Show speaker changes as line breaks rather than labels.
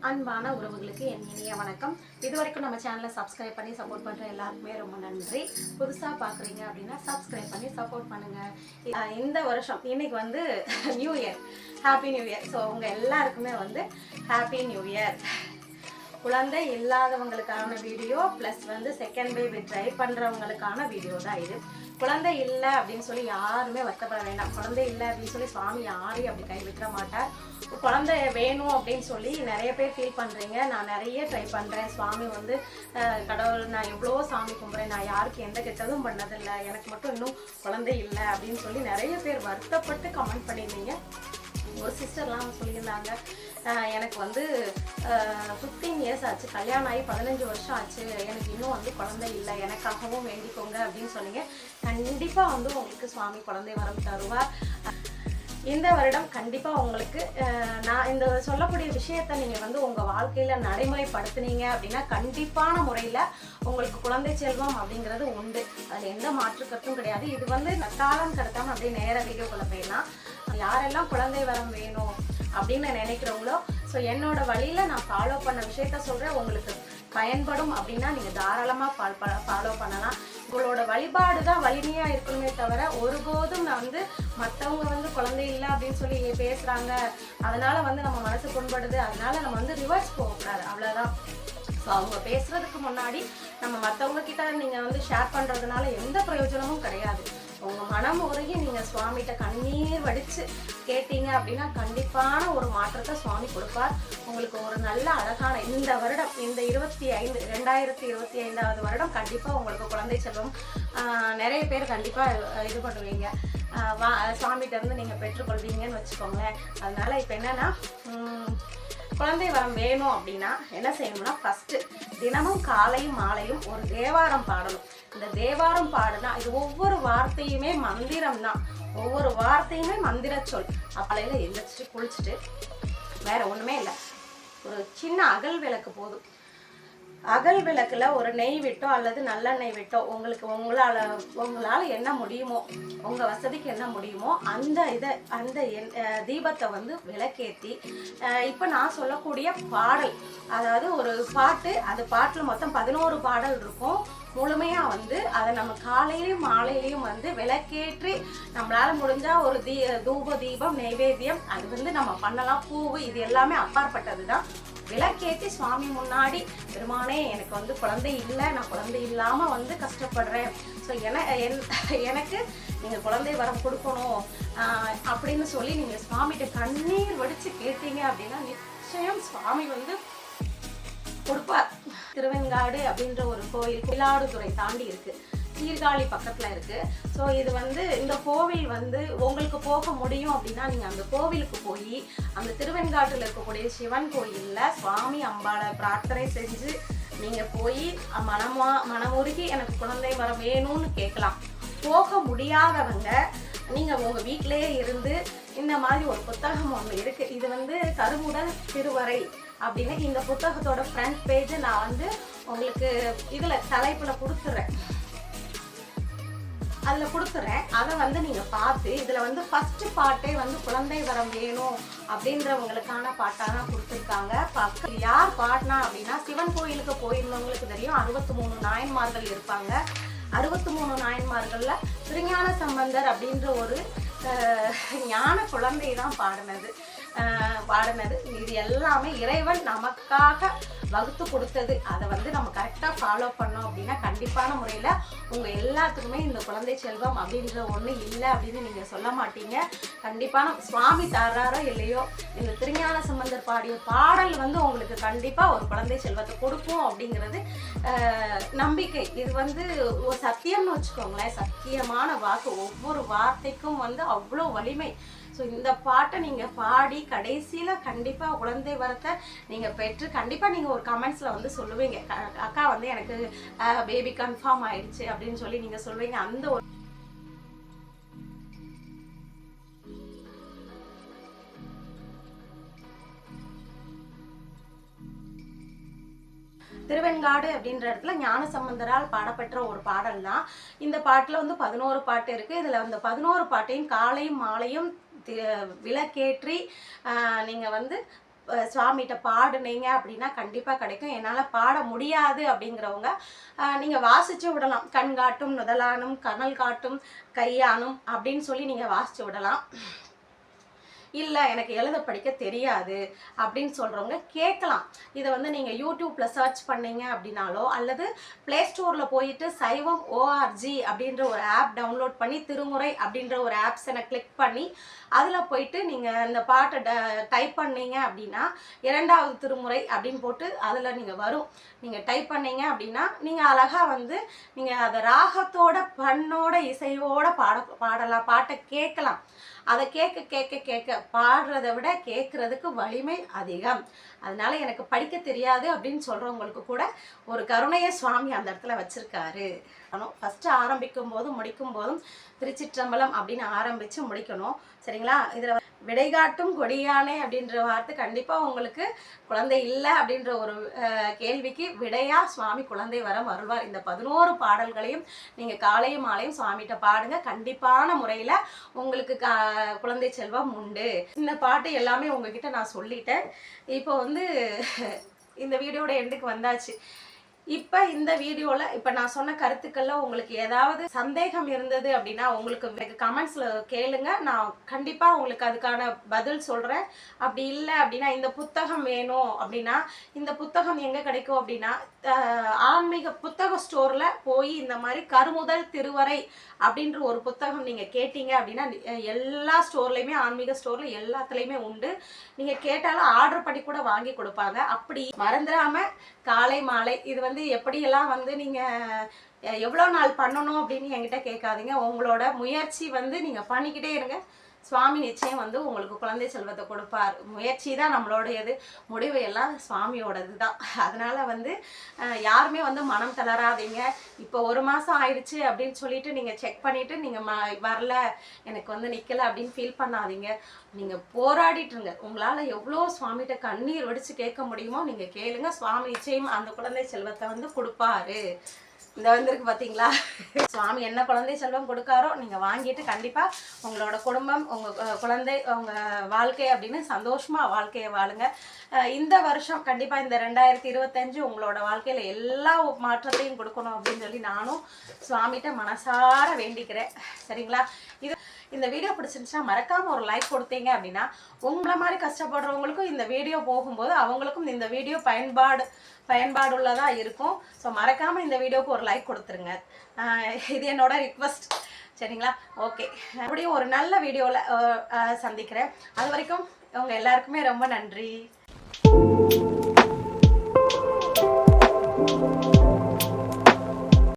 அன்பான உறவுகளுக்கு என் இனிய வணக்கம். இதுவரைக்கும் நம்ம சேனலை சப்ஸ்கிரைப் பண்ணி சப்போர்ட் பண்ணுற எல்லாருக்குமே ரொம்ப நன்றி. புதுசாக பார்க்குறீங்க அப்படின்னா சப்ஸ்கிரைப் பண்ணி சப்போர்ட் பண்ணுங்கள். இந்த வருஷம் இன்னைக்கு வந்து new year, happy new year. So உங்கள் எல்லாருக்குமே வந்து ஹாப்பி நியூ இயர். குழந்தை இல்லாதவங்களுக்கான வீடியோ ப்ளஸ் வந்து செகண்ட் பேபி ட்ரை பண்ணுறவங்களுக்கான வீடியோ தான் இது. குழந்தை இல்லை அப்படின்னு சொல்லி யாருமே வருத்தப்பட வேண்டாம். குழந்தை இல்லை அப்படின்னு சொல்லி சுவாமி யாரையும் அப்படி கைவிட்டுற மாட்டார். குழந்தை வேணும் அப்படின்னு சொல்லி நிறைய பேர் ஃபீல் பண்ணுறீங்க. நான் நிறைய ட்ரை பண்ணுறேன். சுவாமி வந்து கடவுள், நான் எவ்வளோ சாமி கும்பிட்றேன், நான் யாருக்கு எந்த கெட்டதும் பண்ணதில்லை, எனக்கு மட்டும் இன்னும் குழந்தை இல்லை அப்படின்னு சொல்லி நிறைய பேர் வருத்தப்பட்டு கமெண்ட் பண்ணியிருந்தீங்க. ஒரு சிஸ்டர்லாம் சொல்லியிருந்தாங்க, எனக்கு வந்து 15 இயர்ஸ் ஆச்சு, கல்யாணம் ஆகி 15 வருஷம் ஆச்சு, எனக்கு இன்னும் வந்து குழந்தை இல்லை, எனக்காகவும் வேண்டிக்கோங்க அப்படின்னு சொன்னீங்க. கண்டிப்பாக வந்து உங்களுக்கு சுவாமி குழந்தை வரம் தருவார். இந்த வருடம் கண்டிப்பாக உங்களுக்கு நான் இந்த சொல்லக்கூடிய விஷயத்த நீங்கள் வந்து உங்கள் வாழ்க்கையில் நடைமுறைப்படுத்துனீங்க அப்படின்னா கண்டிப்பான முறையில் உங்களுக்கு குழந்தை செல்வம் அப்படிங்கிறது உண்டு. அதில் எந்த மாற்று கருத்தும் கிடையாது. இது வந்து காலம் கடத்தாமல் அப்படியே நேர வீடியோக்குள்ள போயிடலாம். யாரெல்லாம் குழந்தை வரம் வேணும் அப்படின்னு நினைக்கிறவங்களோ, ஸோ என்னோட வழியில் நான் ஃபாலோ பண்ண விஷயத்த சொல்கிறேன். உங்களுக்கு பயன்படும் அப்படின்னா நீங்கள் தாராளமாக ஃபாலோ பண்ணலாம். உங்களோட வழிபாடு தான் வலிமையாக இருக்கணுமே தவிர ஒருபோதும் நான் வந்து மற்றவங்க வந்து குழந்தை இல்லை அப்படின்னு சொல்லி பேசுகிறாங்க, அதனால் வந்து நம்ம மனசு புண்படுது, அதனால நம்ம வந்து ரிவர்ஸ் போகக்கூடாது, அவ்வளோதான். ஸோ அவங்க பேசுகிறதுக்கு முன்னாடி நம்ம மற்றவங்க கிட்ட நீங்கள் வந்து ஷேர் பண்ணுறதுனால எந்த பிரயோஜனமும் கிடையாது. உங்கள் மனம் உருகி நீங்கள் சுவாமிகிட்ட கண்ணீர் வடித்து கேட்டீங்க அப்படின்னா கண்டிப்பான ஒரு மாற்றத்தை சுவாமி கொடுப்பார். உங்களுக்கு ஒரு நல்ல அழகான இந்த வருடம், இந்த 2025 வருடம் கண்டிப்பாக உங்களுக்கு குழந்தை செல்வம் நிறைய பேர் கண்டிப்பாக இது பண்ணுவீங்க. சுவாமிகிட்ட இருந்து நீங்கள் பெற்றுக்கொள்வீங்கன்னு வச்சுக்கோங்களேன். அதனால் இப்போ என்னென்னா, குழந்தை வரம் வேணும் அப்படின்னா என்ன செய்யணும்னா, ஃபஸ்ட்டு தினமும் காலையும் மாலையும் ஒரு தேவாரம் பாடணும். இந்த தேவாரம் பாடுனா இது ஒவ்வொரு வார்த்தையுமே மந்திரம் தான். ஒவ்வொரு வார்த்தையுமே மந்திர சொல். அப்பளையில எழுந்திரிச்சிட்டு குளிச்சுட்டு வேற ஒன்றுமே இல்லை, ஒரு சின்ன அகல் விளக்கு போதும். அகல் விளக்குல ஒரு நெய் விட்டோ அல்லது நல்லெண்ணெய் விட்டோ உங்களால் என்ன முடியுமோ, உங்கள் வசதிக்கு என்ன முடியுமோ அந்த தீபத்தை வந்து விளக்கேற்றி, இப்போ நான் சொல்லக்கூடிய பாடல், அதாவது ஒரு பாட்டு, அந்த பாட்டில் மொத்தம் 11 பாடல் இருக்கும். முழுமையாக வந்து அதை நம்ம காலையிலையும் மாலையிலையும் வந்து விளக்கேற்றி நம்மளால் முடிஞ்சால் ஒரு தூப தீபம் நைவேத்தியம் அது வந்து நம்ம பண்ணலாம். பூவு இது எல்லாமே அப்பாற்பட்டது தான். விளக்கேற்றி சுவாமி முன்னாடி, பெருமானே எனக்கு வந்து குழந்தை இல்லை, நான் குழந்தை இல்லாமல் வந்து கஷ்டப்படுறேன், ஸோ எனக்கு நீங்கள் குழந்தை வரம் கொடுக்கணும் அப்படின்னு சொல்லி நீங்கள் சுவாமிகிட்ட கண்ணீர் வடித்து கேட்டீங்க அப்படின்னா நிச்சயம் சுவாமி வந்து கொடுப்பார். திருவெண்காடு அப்படின்ற ஒரு கோயில் மயிலாடுதுறை தாண்டி இருக்கு, சீர்காழி பக்கத்துல இருக்கு. ஸோ இது வந்து இந்த கோவில் வந்து உங்களுக்கு போக முடியும் அப்படின்னா நீங்கள் அந்த கோவிலுக்கு போய் அந்த திருவெண்காட்டில் இருக்கக்கூடிய சிவன் கோயிலில் சுவாமி அம்பாளை பிரார்த்தனை செஞ்சு நீங்கள் போய் மனமுருகி எனக்கு குழந்தை வர வேணும்னு கேட்கலாம். போக முடியாதவங்க நீங்கள் உங்கள் வீட்டிலேயே இருந்து இந்த மாதிரி ஒரு புத்தகம் ஒன்று இருக்குது. இது வந்து கருமுடல் திருவரை அப்படின்னு இந்த புத்தகத்தோட ஃப்ரண்ட் பேஜ் நான் வந்து உங்களுக்கு இதில் தலைப்பில் கொடுத்துட்றேன். அதில் கொடுத்துறேன். அதை வந்து நீங்கள் பார்த்து இதில் வந்து ஃபஸ்ட்டு பாட்டே வந்து குழந்தை வரம் வேணும் அப்படின்றவங்களுக்கான பாட்டாக தான் கொடுத்துருக்காங்க. யார் பாடினா அப்படின்னா, சிவன் கோயிலுக்கு போயிருந்தவங்களுக்கு தெரியும், 63 நாயன்மார்கள் இருப்பாங்க. 63 நாயன்மார்களில் திருஞான சம்பந்தர் அப்படின்ற ஒரு ஞான குழந்தை தான் பாடினது. இது எல்லாமே இறைவன் நமக்காக வகுத்து கொடுத்தது. அதை வந்து நம்ம கரெக்டாக ஃபாலோ பண்ணோம் அப்படின்னா கண்டிப்பான முறையில் உங்கள் எல்லாத்துக்குமே இந்த குழந்தை செல்வம் அப்படின்ற ஒன்று இல்லை அப்படின்னு நீங்கள் சொல்ல மாட்டீங்க. கண்டிப்பான சுவாமி தர்றாரோ இல்லையோ, இந்த திருஞான சம்பந்தர் பாடிய பாடல் வந்து உங்களுக்கு கண்டிப்பாக ஒரு குழந்தை செல்வத்தை கொடுக்கும் அப்படிங்கிறது நம்பிக்கை. இது வந்து ஒரு சத்தியம்னு வச்சுக்கோங்களேன், சத்தியமான வாக்கு. ஒவ்வொரு வார்த்தைக்கும் வந்து அவ்வளோ வலிமை. ஸோ இந்த பாட்டை நீங்கள் பாடி கடைசியில் கண்டிப்பாக குழந்தை வரத்தை நீங்கள் பெற்று கண்டிப்பாக நீங்கள் ஒரு கமெண்ட்ஸில் வந்து சொல்லுவீங்க, அக்கா வந்து எனக்கு பேபி கன்ஃபார்ம் ஆயிடுச்சு அப்படின்னு சொல்லி நீங்கள் சொல்லுவீங்க. அந்த ஒரு திருவெண்காடு அப்படின்ற இடத்துல ஞானசம்பந்தரால் பாடப்பெற்ற ஒரு பாடல் தான். இந்த பாட்டில் வந்து 11 பாட்டு இருக்குது. இதில் அந்த 11 பாட்டையும் காலையும் மாலையும் விளக்கேற்றி நீங்கள் வந்து சுவாமிகிட்ட பாடுனீங்க அப்படின்னா கண்டிப்பாக கிடைக்கும். என்னால் பாட முடியாது அப்படிங்கிறவங்க நீங்கள் வாசித்து விடலாம். கண் காட்டும் நுதலானும் கனல் காட்டும் கையானும் அப்படின்னு சொல்லி நீங்கள் வாசித்து விடலாம். இல்லை எனக்கு எழுத படிக்க தெரியாது அப்படின்னு சொல்கிறவங்க கேட்கலாம். இதை வந்து நீங்கள் யூடியூப்பில் சர்ச் பண்ணீங்க அப்படின்னாலோ அல்லது ப்ளே ஸ்டோரில் போயிட்டு சைவம் ஓஆர்ஜி அப்படின்ற ஒரு ஆப் டவுன்லோட் பண்ணி திருமுறை அப்படின்ற ஒரு ஆப்ஸனை கிளிக் பண்ணி அதில் போயிட்டு நீங்கள் இந்த பாட்டை டைப் பண்ணீங்க அப்படின்னா 2வது திருமுறை அப்படின்னு போட்டு அதில் நீங்கள் வரும். நீங்கள் டைப் பண்ணீங்க அப்படின்னா நீங்கள் அழகாக வந்து நீங்கள் அதை ராகத்தோட பண்ணோட இசையோட பாடலாம், பாட்டை கேட்கலாம். அதை கேட்க கேட்க கேட்க பாடுறதை விட கேட்குறதுக்கு வலிமை அதிகம். அதனால எனக்கு படிக்க தெரியாது அப்படின்னு சொல்கிறவங்களுக்கு கூட ஒரு கருணையை சுவாமி அந்த இடத்துல வச்சுருக்காரு. ஃபஸ்ட்டு ஆரம்பிக்கும் போதும் முடிக்கும் போதும் திருச்சிற்றம்பலம் அப்படின்னு ஆரம்பித்து முடிக்கணும். சரிங்களா? இதில் விடைகாட்டும் கொடியானே அப்படின்ற வார்த்தை கண்டிப்பாக உங்களுக்கு குழந்தை இல்லை அப்படின்ற ஒரு கேள்விக்கு விடையாக சுவாமி குழந்தை வரம் அருள்வார். இந்த 11 பாடல்களையும் நீங்கள் காலையும் மாலையும் சுவாமிகிட்ட பாடுங்க. கண்டிப்பான முறையில் உங்களுக்கு குழந்தை செல்வம் உண்டு. இந்த பாட்டு எல்லாமே உங்ககிட்ட நான் சொல்லிட்டேன். இப்போ வந்து இந்த வீடியோட எண்டுக்கு வந்தாச்சு. இப்போ இந்த வீடியோவில் இப்போ நான் சொன்ன கருத்துக்களில் உங்களுக்கு ஏதாவது சந்தேகம் இருந்தது அப்படின்னா உங்களுக்கு கமெண்ட்ஸில் கேளுங்க. நான் கண்டிப்பாக உங்களுக்கு அதுக்கான பதில் சொல்கிறேன். அப்படி இல்லை அப்படின்னா இந்த புத்தகம் வேணும் அப்படின்னா இந்த புத்தகம் எங்கே கிடைக்கும் அப்படின்னா ஆன்மீக புத்தக ஸ்டோரில் போய் இந்த மாதிரி கருமுதல் திருவரை அப்படின்ற ஒரு புத்தகம் நீங்கள் கேட்டீங்க அப்படின்னா எல்லா ஸ்டோர்லேயுமே ஆன்மீக ஸ்டோரில் எல்லாத்துலேயுமே உண்டு. நீங்கள் கேட்டாலும் ஆர்டர் பண்ணி கூட வாங்கி கொடுப்பாங்க. அப்படி மறந்துடாமல் காலை மாலை இது வந்து எப்படியெல்லாம் வந்து நீங்கள் எவ்வளோ நாள் பண்ணணும் அப்படின்னு என்கிட்ட கேட்காதீங்க. உங்களோட முயற்சி வந்து நீங்கள் பண்ணிக்கிட்டே இருங்க. சுவாமி நிச்சயம் வந்து உங்களுக்கு குழந்தை செல்வத்தை கொடுப்பார். முயற்சி தான் நம்மளுடையது, முடிவு எல்லாம் சுவாமியோடது தான். அதனால் வந்து யாருமே வந்து மனம் தளராதீங்க. இப்போ 1 மாதம் ஆயிடுச்சு அப்படின்னு சொல்லிட்டு நீங்கள் செக் பண்ணிவிட்டு நீங்கள் வரல எனக்கு வந்து நிற்கலை அப்படின்னு ஃபீல் பண்ணாதீங்க. நீங்கள் போராடிட்டுருங்க. உங்களால் எவ்வளோ சுவாமிகிட்ட கண்ணீர் வடித்து கேட்க முடியுமோ நீங்கள் கேளுங்க. சுவாமி நிச்சயம் அந்த குழந்தை செல்வத்தை வந்து கொடுப்பாரு. இந்த வந்திருக்கு பார்த்தீங்களா? சுவாமி என்ன குழந்தை செல்வம் கொடுக்காரோ நீங்கள் வாங்கிட்டு கண்டிப்பாக உங்களோட குடும்பம் உங்கள் குழந்தை உங்கள் வாழ்க்கை அப்படின்னு சந்தோஷமாக வாழ்க்கையை வாழுங்க. இந்த வருஷம் கண்டிப்பாக இந்த 2025 உங்களோட வாழ்க்கையில் எல்லா மாற்றத்தையும் கொடுக்கணும் அப்படின்னு சொல்லி நானும் சுவாமிகிட்ட மனசார வேண்டிக்கிறேன். சரிங்களா? இந்த வீடியோ பிடிச்சிருந்துச்சுன்னா மறக்காமல் ஒரு லைக் கொடுத்தீங்க அப்படின்னா உங்களை மாதிரி கஷ்டப்படுறவங்களுக்கும் இந்த வீடியோ போகும்போது அவங்களுக்கும் இந்த வீடியோ பயன்பாடுள்ளதாக இருக்கும். ஸோ மறக்காமல் இந்த வீடியோவுக்கு ஒரு லைக் கொடுத்துருங்க. இது என்னோட ரிக்வெஸ்ட். சரிங்களா? ஓகே, அப்படியும் ஒரு நல்ல வீடியோவில் சந்திக்கிறேன். அது வரைக்கும் உங்கள் எல்லாருக்குமே ரொம்ப நன்றி.